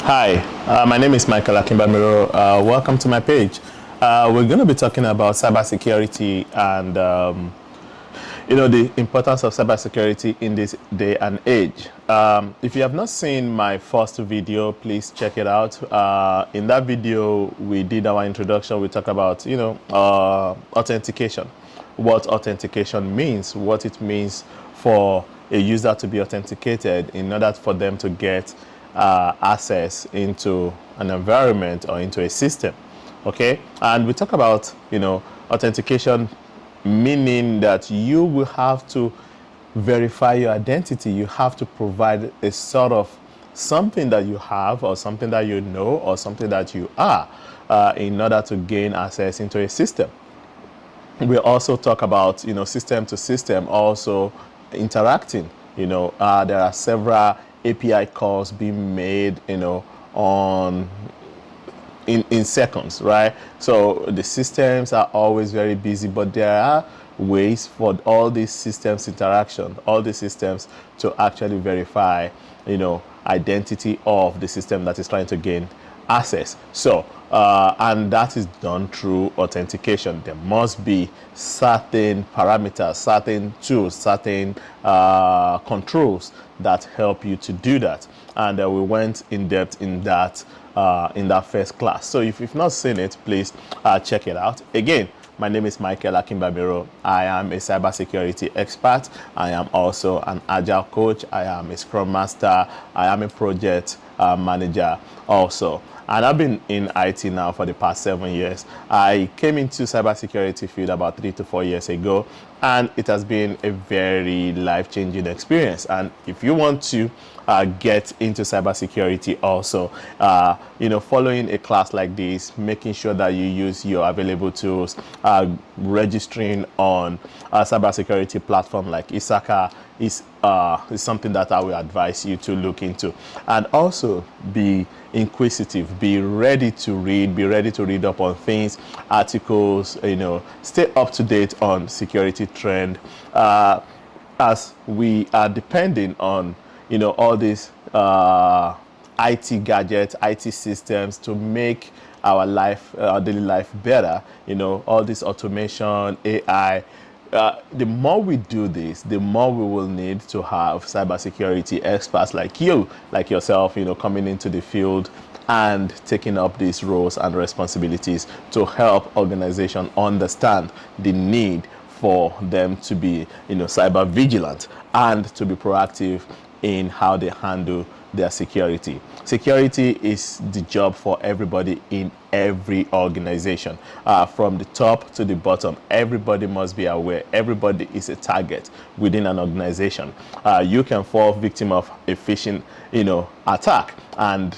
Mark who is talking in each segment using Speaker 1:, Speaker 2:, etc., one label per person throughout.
Speaker 1: Hi, my name is Michael Akimbamiro. Welcome to my page. We're going to be talking about cybersecurity and the importance of cybersecurity in this day and age. If you have not seen my first video, please check it out. In that video, we did our introduction. We talked about authentication, what authentication means, what it means for a user to be authenticated in order for them to get access into an environment or into a system. Okay, and we talk about authentication, meaning that you will have to verify your identity. You have to provide a sort of something that you have or something that you know or something that you are in order to gain access into a system. We also talk about system to system also interacting. There are several API calls being made on in seconds, right? So the systems are always very busy, but there are ways for all these systems interaction, all these systems to actually verify identity of the system that is trying to gain access. So and that is done through authentication. There must be certain parameters, certain tools, certain controls that help you to do that. And we went in depth in that first class. So if you've not seen it, please check it out. Again, my name is Michael Akimbamiro. I am a cybersecurity expert. I am also an agile coach. I am a scrum master. I am a project manager also. And I've been in IT now for the past 7 years. I came into cybersecurity field about 3 to 4 years ago, and it has been a very life-changing experience. And if you want to get into cybersecurity also, following a class like this, making sure that you use your available tools, registering on a cybersecurity platform like Isaka is something that I will advise you to look into. And also be inquisitive, be ready to read up on things, articles, stay up to date on security trend, as we are depending on all these IT gadgets, IT systems to make our life, our daily life better. All this automation, AI. The more we do this, the more we will need to have cybersecurity experts like you, like yourself, coming into the field and taking up these roles and responsibilities to help organizations understand the need for them to be, cyber vigilant and to be proactive in how they handle their security. Security is the job for everybody in every organization, from the top to the bottom. Everybody must be aware. Everybody is a target within an organization. You can fall victim of a phishing, attack, and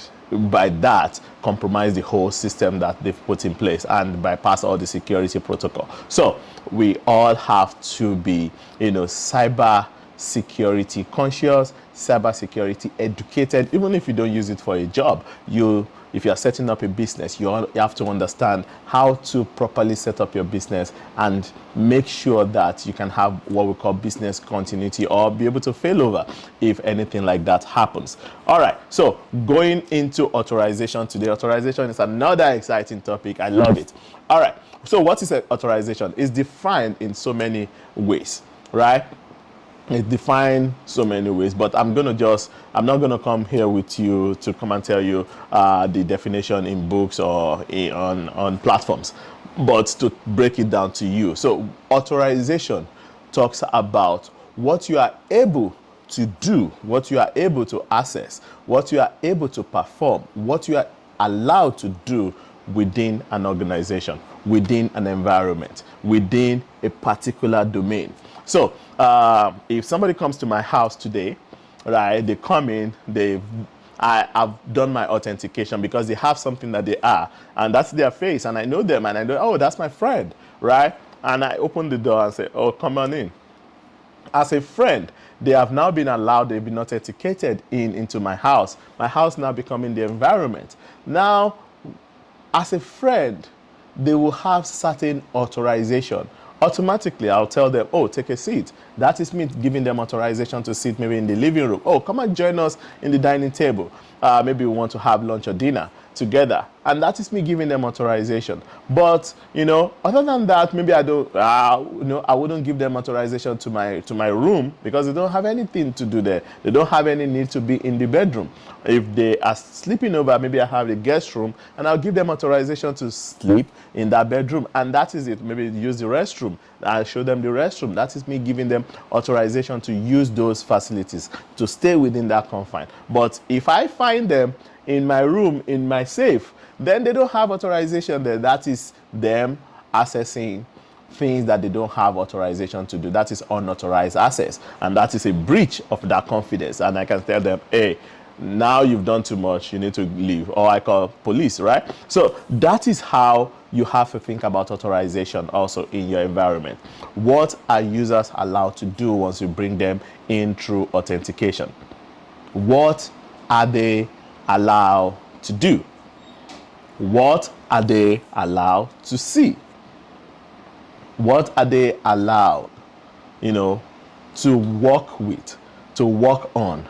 Speaker 1: by that compromise the whole system that they've put in place and bypass all the security protocol. So we all have to be, cyber security conscious, cyber security educated. Even if you don't use it for a job, if you are setting up a business, you have to understand how to properly set up your business and make sure that you can have what we call business continuity or be able to fail over if anything like that happens. All right, so going into authorization today. Authorization is another exciting topic. I love it. All right, so what is authorization? It's defined in so many ways, right? It's defined so many ways, but I'm not gonna come here with you to come and tell you the definition in books or on platforms, but to break it down to you. So authorization talks about what you are able to do, what you are able to access, what you are able to perform, what you are allowed to do within an organization, within an environment, within a particular domain. So if somebody comes to my house today, right, they come in, I've done my authentication because they have something that they are, and that's their face, and I know them, and I know, oh, that's my friend, right? And I open the door and say, oh, come on in. As a friend, they have now been allowed, they've been authenticated into my house. My house now becoming the environment. Now, as a friend, they will have certain authorization automatically I'll tell them, oh, take a seat. That is me giving them authorization to sit maybe in the living room. Oh, come and join us in the dining table. Maybe we want to have lunch or dinner together, and that is me giving them authorization. But other than that, maybe I don't I wouldn't give them authorization to my room, because they don't have anything to do there. They don't have any need to be in the bedroom. If they are sleeping over, maybe I have a guest room, and I'll give them authorization to sleep in that bedroom, and that is it. Maybe use the restroom. I'll show them the restroom. That is me giving them authorization to use those facilities, to stay within that confine. But if I find them in my room, in my safe, then they don't have authorization there. That is them accessing things that they don't have authorization to do. That is unauthorized access, and that is a breach of that confidence. And I can tell them, hey, now you've done too much, you need to leave, or I call police, right? So that is how you have to think about authorization also in your environment. What are users allowed to do once you bring them in through authentication? What are they allowed to do? What are they allowed to see? What are they allowed, to work with, to work on,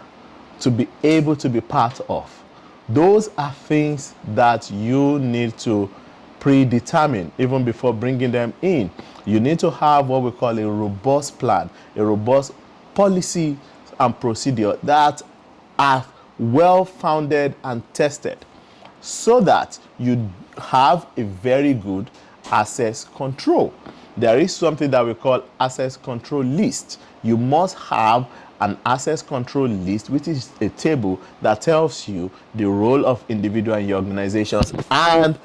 Speaker 1: to be able to be part of? Those are things that you need to predetermine even before bringing them in. You need to have what we call a robust plan, a robust policy and procedure that are well-founded and tested, so that you have a very good access control. There is something that we call access control list. You must have an access control list, which is a table that tells you the role of individual in your organizations and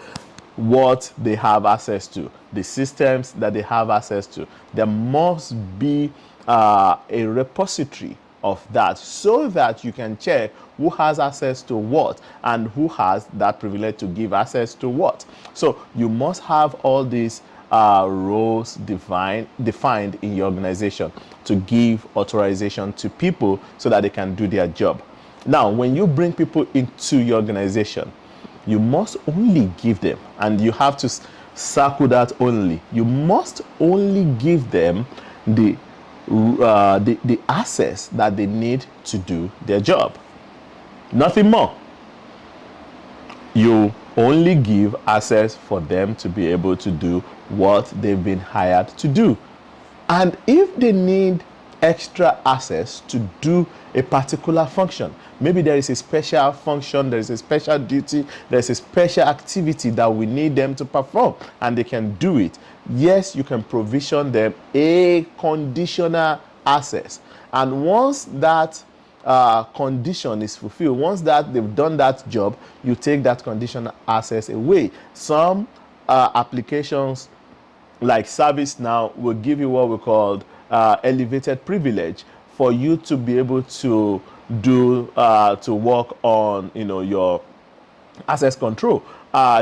Speaker 1: what they have access to, the systems that they have access to. There must be a repository of that, so that you can check who has access to what and who has that privilege to give access to what. So you must have all these roles defined in your organization to give authorization to people so that they can do their job. Now, when you bring people into your organization, you must only give them, and you have to circle that only, you must only give them the access that they need to do their job. Nothing more. You only give access for them to be able to do what they've been hired to do. And if they need extra access to do a particular function, maybe there is a special function, there is a special duty, there is a special activity that we need them to perform, and they can do it, yes, you can provision them a conditional access. And once that condition is fulfilled, once that they've done that job, you take that conditional access away. Some applications like ServiceNow will give you what we call elevated privilege for you to be able to do to work on your access control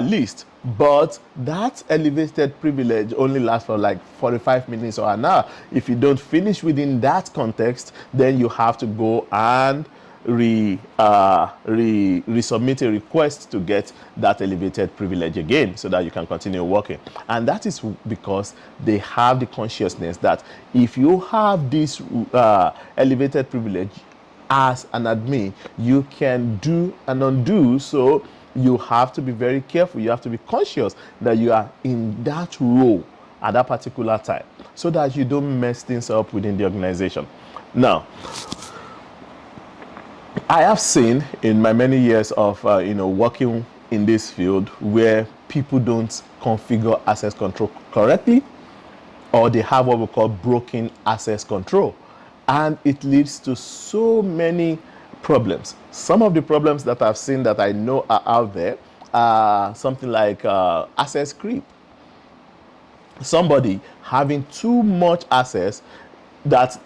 Speaker 1: list. But that elevated privilege only lasts for like 45 minutes or an hour. If you don't finish within that context, then you have to go and resubmit a request to get that elevated privilege again, so that you can continue working. And that is because they have the consciousness that if you have this elevated privilege as an admin, you can do and undo. So you have to be very careful. You have to be conscious that you are in that role at that particular time, so that you don't mess things up within the organization. Now, I have seen in my many years of working in this field where people don't configure access control correctly, or they have what we call broken access control, and it leads to so many problems. Some of the problems that I've seen that I know are out there are something like access creep. Somebody having too much access that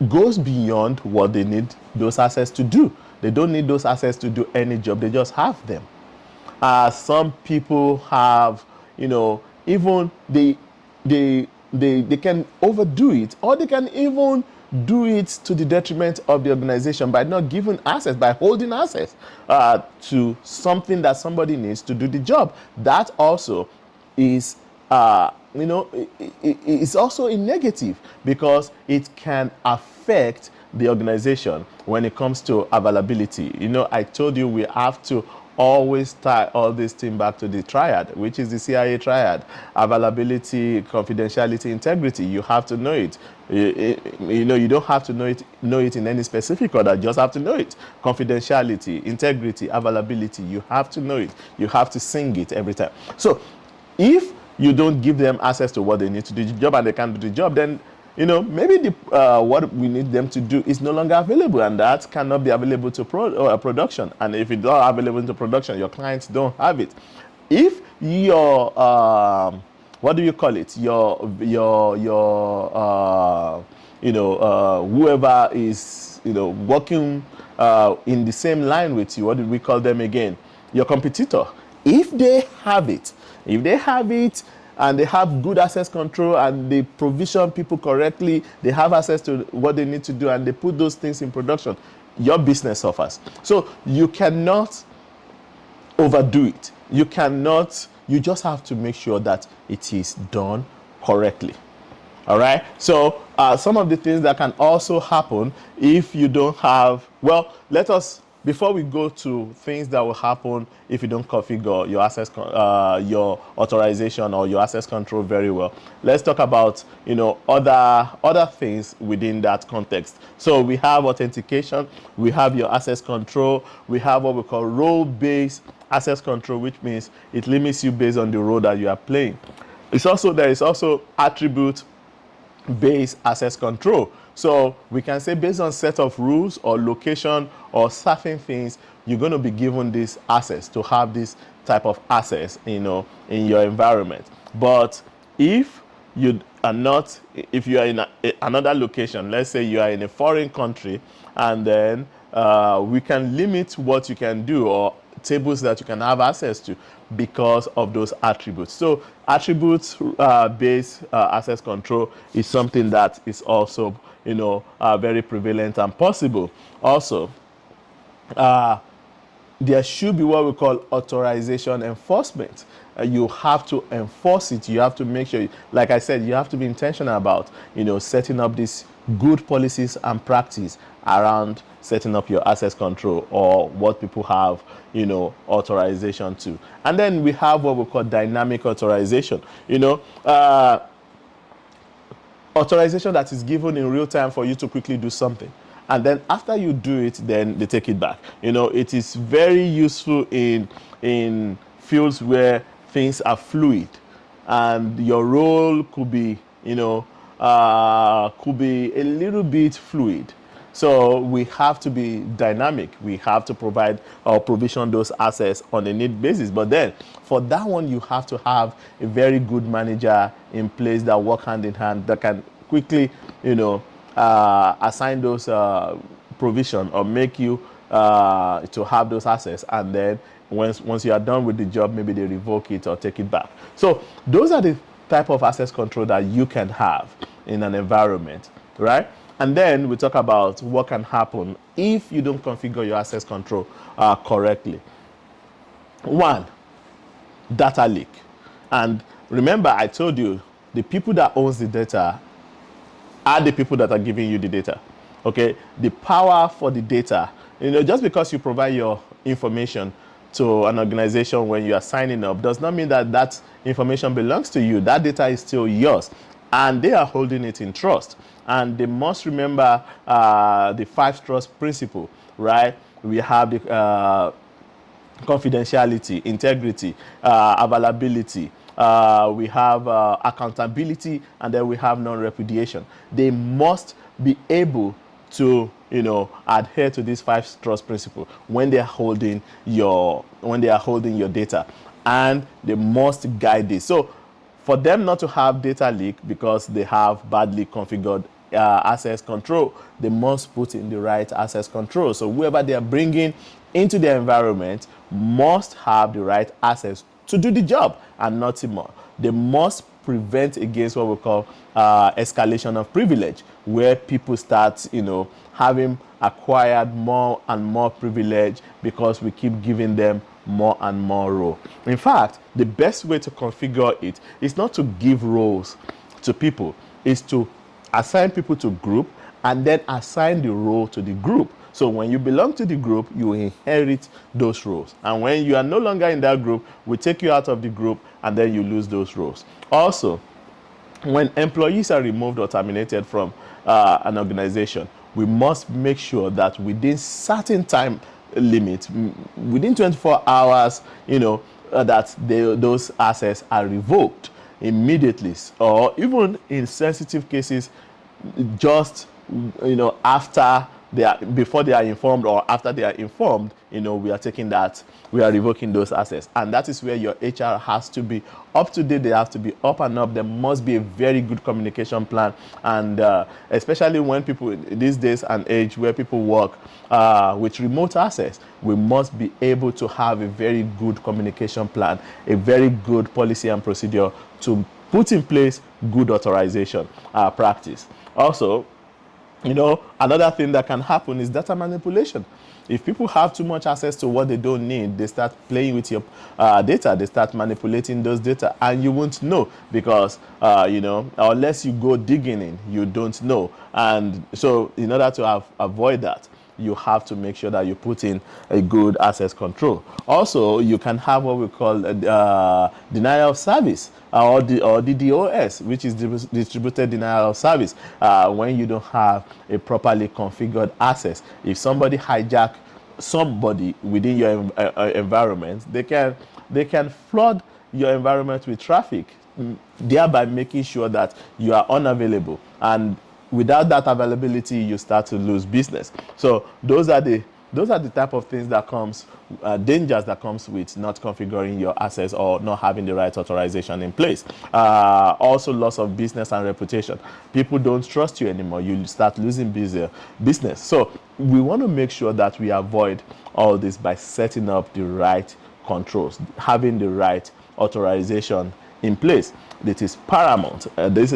Speaker 1: goes beyond what they need those access to do. They don't need those access to do any job, they just have them. Some people have, even they can overdo it, or they can even do it to the detriment of the organization by not giving access, by holding access to something that somebody needs to do the job. That also is it's also a negative because it can affect the organization when it comes to availability. I told you we have to always tie all this thing back to the triad, which is the CIA triad: availability, confidentiality, integrity. You have to know it. You don't have to know it in any specific order. Just have to know it. Confidentiality, integrity, availability. You have to know it. You have to sing it every time. So if you don't give them access to what they need to do the job and they can't do the job, then maybe what we need them to do is no longer available, and that cannot be available to production. And if it's not available to production, your clients don't have it. If your what do you call it? Whoever is working in the same line with you, what did we call them again? Your competitor. If they have it and they have good access control and they provision people correctly, they have access to what they need to do, and they put those things in production, your business suffers. So you cannot overdo it. You just have to make sure that it is done correctly. All right. So some of the things that can also happen if you don't have, before we go to things that will happen if you don't configure your your authorization or your access control very well, let's talk about other things within that context. So we have authentication, we have your access control, we have what we call role-based access control, which means it limits you based on the role that you are playing. There is also attribute-based access control. So we can say based on set of rules or location or certain things, you're going to be given this access to have this type of access, in your environment. But if you are in another location, let's say you are in a foreign country, and then we can limit what you can do or tables that you can have access to because of those attributes. So attributes-based access control is something that is also very prevalent and possible. Also, there should be what we call authorization enforcement. You have to enforce it. You have to make sure, like I said, you have to be intentional about setting up these good policies and practice around setting up your access control or what people have authorization to. And then we have what we call dynamic authorization. Authorization that is given in real time for you to quickly do something, and then after you do it, then they take it back. It is very useful in fields where things are fluid and your role could be a little bit fluid. So we have to be dynamic. We have to provide or provision those assets on a need basis. But then for that one, you have to have a very good manager in place that work hand in hand, that can quickly, assign those provision or make you to have those assets. And then once you are done with the job, maybe they revoke it or take it back. So those are the type of access control that you can have in an environment, right? And then we talk about what can happen if you don't configure your access control correctly. One, data leak. And remember, I told you, the people that owns the data are the people that are giving you the data. Okay? The power for the data, just because you provide your information to an organization when you are signing up does not mean that that information belongs to you. That data is still yours, and they are holding it in trust. And they must remember the 5 trust principle, right? We have the confidentiality, integrity, availability. We have accountability, and then we have non-repudiation. They must be able to adhere to these 5 trust principles when they are holding your data, and they must guide this. So for them not to have data leak because they have badly configured access control, they must put in the right access control. So whoever they are bringing into their environment must have the right access to do the job and nothing more. They must prevent against what we call escalation of privilege, where people start having acquired more and more privilege because we keep giving them more and more roles. In fact, the best way to configure it is not to give roles to people, is to assign people to group and then assign the role to the group. So when you belong to the group, you inherit those roles. And when you are no longer in that group, we take you out of the group and then you lose those roles. Also, when employees are removed or terminated from an organization, we must make sure that within certain time limit, within 24 hours, that those assets are revoked immediately, or even in sensitive cases, just after before they are informed or after they are informed, we are revoking those assets. And that is where your HR has to be up to date. They have to be up and up. There must be a very good communication plan, and especially when people these days and age where people work with remote access, we must be able to have a very good communication plan, a very good policy and procedure to put in place good authorization practice. Also, another thing that can happen is data manipulation. If people have too much access to what they don't need, they start playing with your data. They start manipulating those data, and you won't know because, unless you go digging in, you don't know. And so in order to avoid that, you have to make sure that you put in a good access control. Also, you can have what we call denial of service or DDoS, which is distributed denial of service, when you don't have a properly configured access. If somebody hijack somebody within your environment, they can flood your environment with traffic, thereby making sure that you are unavailable. And without that availability, you start to lose business. So those are the type of things that comes, dangers that comes with not configuring your assets or not having the right authorization in place. Also, loss of business and reputation. People don't trust you anymore. You start losing business. So we want to make sure that we avoid all this by setting up the right controls, having the right authorization in place. It is paramount. These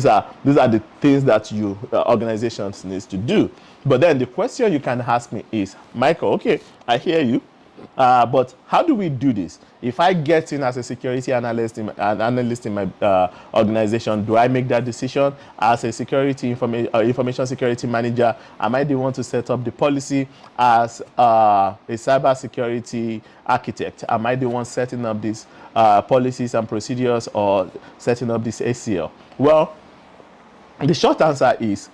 Speaker 1: are the things that you organizations needs to do. But then the question you can ask me is, Michael, okay, I hear you, but how do we do this? If I get in as a security analyst in my organization, do I make that decision as a information security manager? Am I the one to set up the policy as a cybersecurity architect? Am I the one setting up these policies and procedures or setting up this ACL? Well, the short answer is,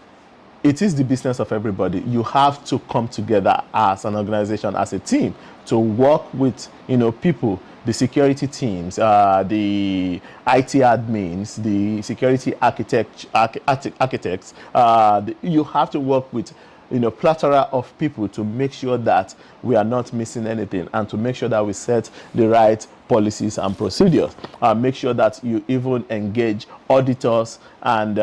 Speaker 1: it is the business of everybody. You have to come together as an organization, as a team, to work with people, the security teams, the IT admins, the security architects. You have to work with plethora of people to make sure that we are not missing anything, and to make sure that we set the right policies and procedures. Make sure that you even engage auditors and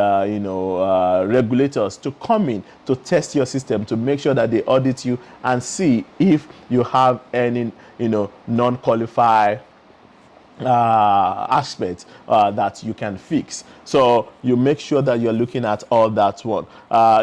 Speaker 1: regulators to come in to test your system, to make sure that they audit you and see if you have any non-qualified aspects that you can fix. So you make sure that you're looking at all that one.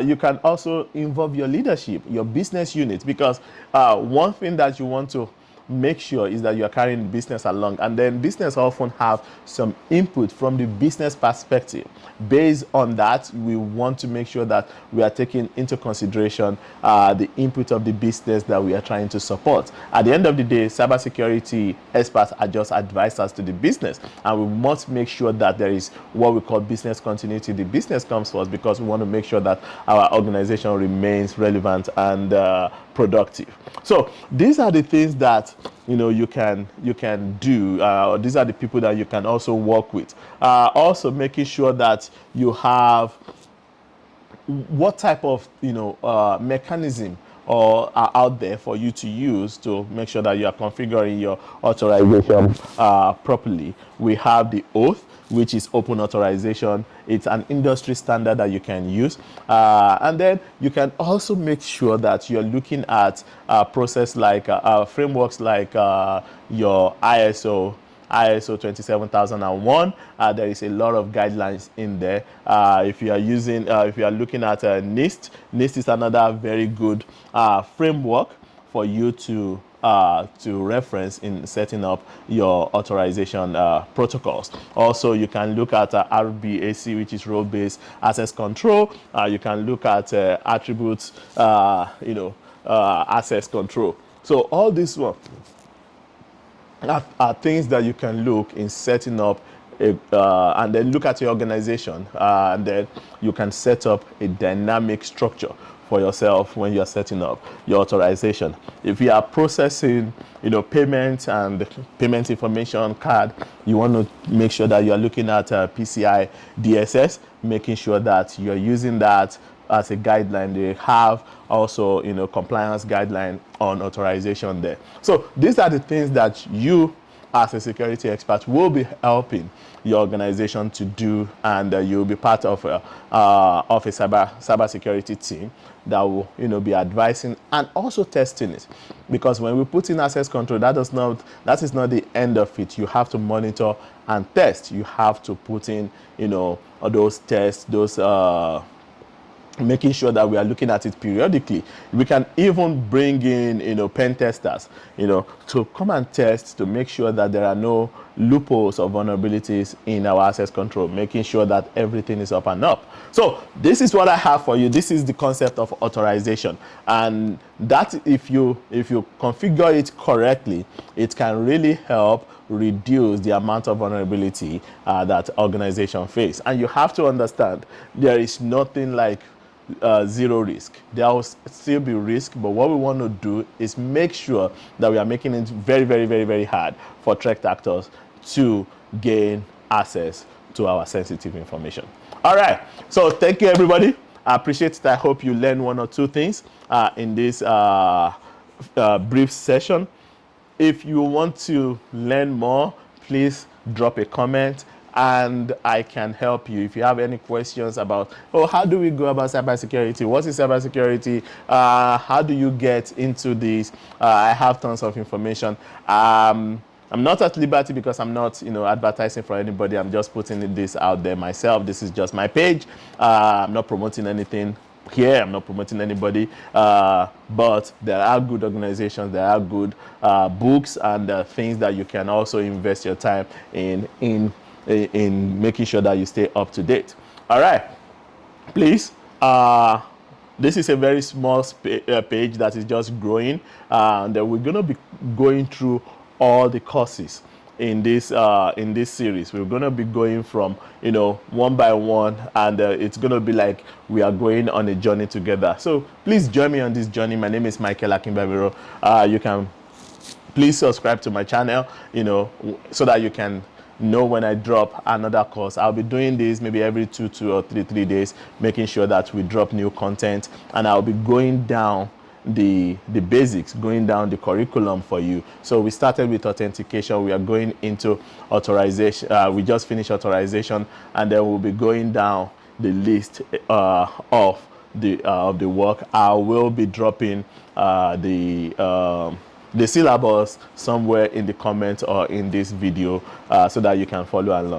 Speaker 1: You can also involve your leadership, your business unit, because one thing that you want to make sure is that you are carrying business along, and then business often have some input from the business perspective. Based on that, we want to make sure that we are taking into consideration the input of the business that we are trying to support. At the end of the day, cybersecurity experts are just advisors to the business, and we must make sure that there is what we call business continuity. The business comes first, because we want to make sure that our organization remains relevant and productive. So these are the things that you can do. These are the people that you can also work with. Also making sure that you have what type of mechanism or are out there for you to use to make sure that you are configuring your authorization properly. We have the oath, which is open authorization. It's an industry standard that you can use. And then you can also make sure that you're looking at process like frameworks like your ISO 27001. There is a lot of guidelines in there. If you are looking at NIST is another very good framework for you to to reference in setting up your authorization protocols. Also, you can look at RBAC, which is role-based access control. You can look at attributes, access control. So all these one are things that you can look in setting up and then look at your organization, and then you can set up a dynamic structure for yourself when you're setting up your authorization. If you are processing, payment and payment information card, you want to make sure that you're looking at PCI DSS, making sure that you're using that as a guideline. They have also, compliance guideline on authorization there. So these are the things that you as a security expert will be helping your organization to do, and you'll be part of a cybersecurity team that will be advising and also testing it. Because when we put in access control, that is not the end of it. You have to monitor and test. You have to put in those tests, those making sure that we are looking at it periodically. We can even bring in pen testers to come and test, to make sure that there are no loopholes or vulnerabilities in our access control, making sure that everything is up and up. So this is what I have for you. This is the concept of authorization, and that if you configure it correctly, it can really help reduce the amount of vulnerability that organizations face. And you have to understand, there is nothing like zero risk. There will still be risk, but what we want to do is make sure that we are making it very, very, very, very hard for threat actors to gain access to our sensitive information. All right, so thank you, everybody. I appreciate it. I hope you learned one or two things in this brief session. If you want to learn more, please drop a comment and I can help you. If you have any questions about, how do we go about cybersecurity? What is cybersecurity? How do you get into this? I have tons of information. I'm not at liberty because I'm not, advertising for anybody. I'm just putting this out there myself. This is just my page. I'm not promoting anything here. I'm not promoting anybody, but there are good organizations, there are good books and things that you can also invest your time in making sure that you stay up to date. All right, please. This is a very small page that is just growing, and we're going to be going through all the courses in this series. We're going to be going from one by one, and it's going to be like we are going on a journey together. So please join me on this journey. My name is Michael Akinbabiro. You can please subscribe to my channel, so that you can know when I drop another course. I'll be doing this maybe every two or three days, making sure that we drop new content, and I'll be going down the basics, going down the curriculum for you. So we started with authentication. We are going into authorization. We just finished authorization, and then we'll be going down the list of the work. I will be dropping the syllabus somewhere in the comments or in this video, so that you can follow along.